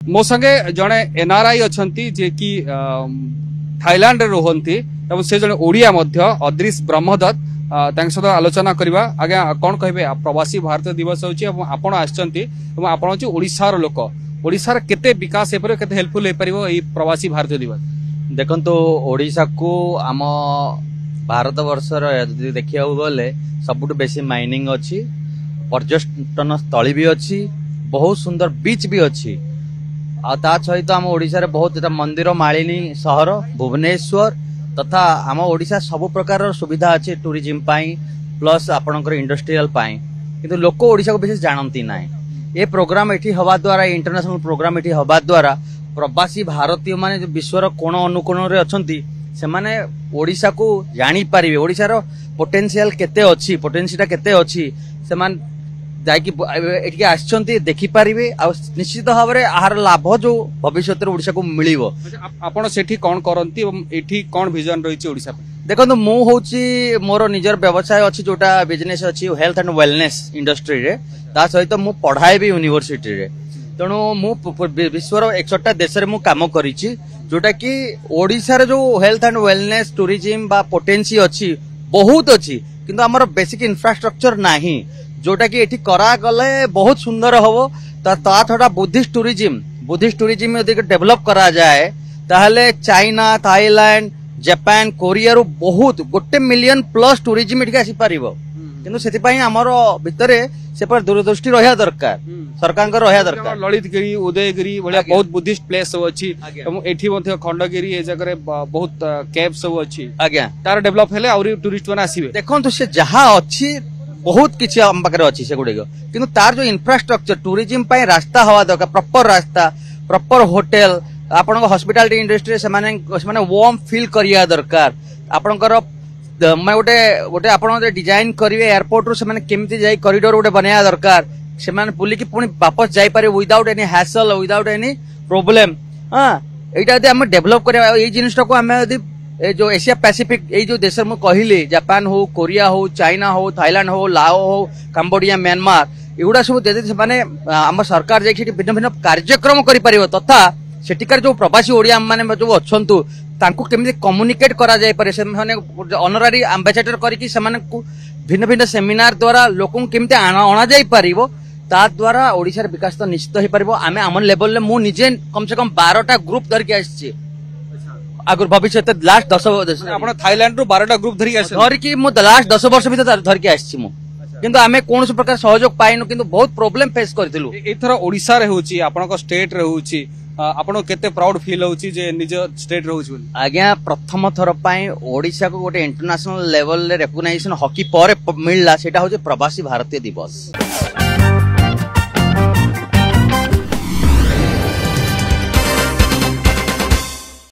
मो संगे जड़े एनआरआई अच्छा जे कि थाईलैंड रोहंती से जड़े ओडिया अदृश ब्रह्मदत्त सहित आलोचना करवा आज्ञा कौन कहे प्रवासी भारतीय दिवस होपण आशार लोक ओडिशार केते विकास केते हेल्पफुल प्रवासी भारतीय दिवस देखो ओडिशा को आम भारत वर्षर देखा गले सबुठ बेसी माइनिंग अच्छी पर्यटन स्थली भी अच्छी बहुत सुंदर बीच भी अच्छी ता सहित आम ओडिशा रे बहुत मंदिर मालिनी सहर भुवनेश्वर तथा आम ओडिशा सब प्रकार सुविधा अच्छे टूरिज्म प्लस आपणकर इंडस्ट्रियल किंतु लोक ओडिशा को बेसी जानती ना ये प्रोग्राम एठी हवा द्वारा इंटरनेशनल प्रोग्राम एठी हवा द्वारा प्रवासी भारतीय माने विश्वर कोण अनुकोण रे अछंती से माने ओडिशा को जानी पारिबे ओडिशा रो पोटेंशियल केते अछि पोटेंशियल केते अछि से मान जाकी एठी आछंती देखि पारिबे आ निश्चित भाव रे आहार लाभ जो भविष्य रे ओडिशा को मिलिबो आपण सेठी कोन करंती एठी कोन विजन रहिछि ओडिशा देखो मु होची मोर निजर व्यवसाय अच्छी जोटा बिजनेस अच्छी हेल्थ एंड वेलनेस इंडस्ट्री रे ता सहित मु पढ़ाई भी यूनिवर्सिटी रे तेणु मु विश्वर 61 देश रे मु काम करिछि जोटा कि ओडिशा रे जो हेल्थ एंड वेलनेस टूरिज्म बा पोटेंसी अच्छी बहुत अच्छी किंतु हमर बेसिक इंफ्रास्ट्रक्चर नाही जोटा कि एठी करा गले बहुत सुंदर हबो ता थोड़ा बुद्धिस्ट टूरिज्म यदि डेवलप करा जाए ताहले चाइना थाईलैंड जापान कोरिया रो बहुत 1 मिलियन प्लस टूरिज्म एठी आसी पारिबो किंतु सेति पई हमर भितरे से पर दूरदृष्टि रहया दरकार सरकार को रहया दरकार ललितगिरी उदयगिरी भलिया बहुत बुद्धिस्ट प्लेस सब अछि एठी मध्ये खंडगिरी ए जगह रे बहुत केव सब अछि आज्ञा तार डेवलप हेले और टूरिस्ट माने आसीबे देखंतु से जहां अछि बहुत किछि हम पाखरे अछि से गुडे किंतु तार जो इंफ्रास्ट्रक्चर टूरिज्म पई रास्ता हवा दरकार प्रॉपर रास्ता प्रॉपर होटल आपण हॉस्पिटैलिटी इंडस्ट्री से माने वार्म फील करिया दरकार आपणकर मैं गोटे गोटे आपण डिजाइन करिवे एयरपोर्ट रो से माने केमिति जाई कॉरिडोर गोटे बनाया दरकार से माने बुली की पुनी वापस जाई पारे without any hassle without any problem हां एटा यदि हम डेवलप करिया ए जिनिसटा को हम यदि जो एशिया पैसिफिक ए जो देश में कहले जापान हो कोरिया हो चाइना हो थाईलैंड हो लाओ हो कंबोडिया म्यांमार एगुडा सब दे माने हम सरकार जाई भिन्न भिन्न कार्यक्रम करि परिबो तथा सेटिकार जो प्रवासी ओडिया माने जो अछंतु तांको केमिति कम्युनिकेट करा जाय पारे से माने ऑनररी एम्बेसडर करिकि से माने भिन्न भिन्न सेमिनार द्वारा लोकन केमिति आना जाय पारिबो ता द्वारा ओडिसा रे विकास तो निश्चित ही पारिबो आमे हमन लेवल ले मु निजे कम से कम 12टा ग्रुप धर के आछि आगर भविष्य लास्ट 10 आपण थाईलैंड रो 12टा ग्रुप धर कि मु लास्ट 10 वर्ष भीतर धर के आछि मु किंतु आमे कोन प्रकार सहयोग पाइनु किंतु बहुत प्रॉब्लम फेस करथिलु एथरा ओडिसा रे होची आपण को स्टेट रे होची आपण केते प्राउड फील होची जे निज स्टेट रहउछ बोली आज्ञा प्रथम थर पई ओडिसा को गोटे इंटरनेशनल लेवल रे रिकॉग्नाइजेशन हॉकी पर मिलला सेटा होचे प्रवासी भारतीय दिवस।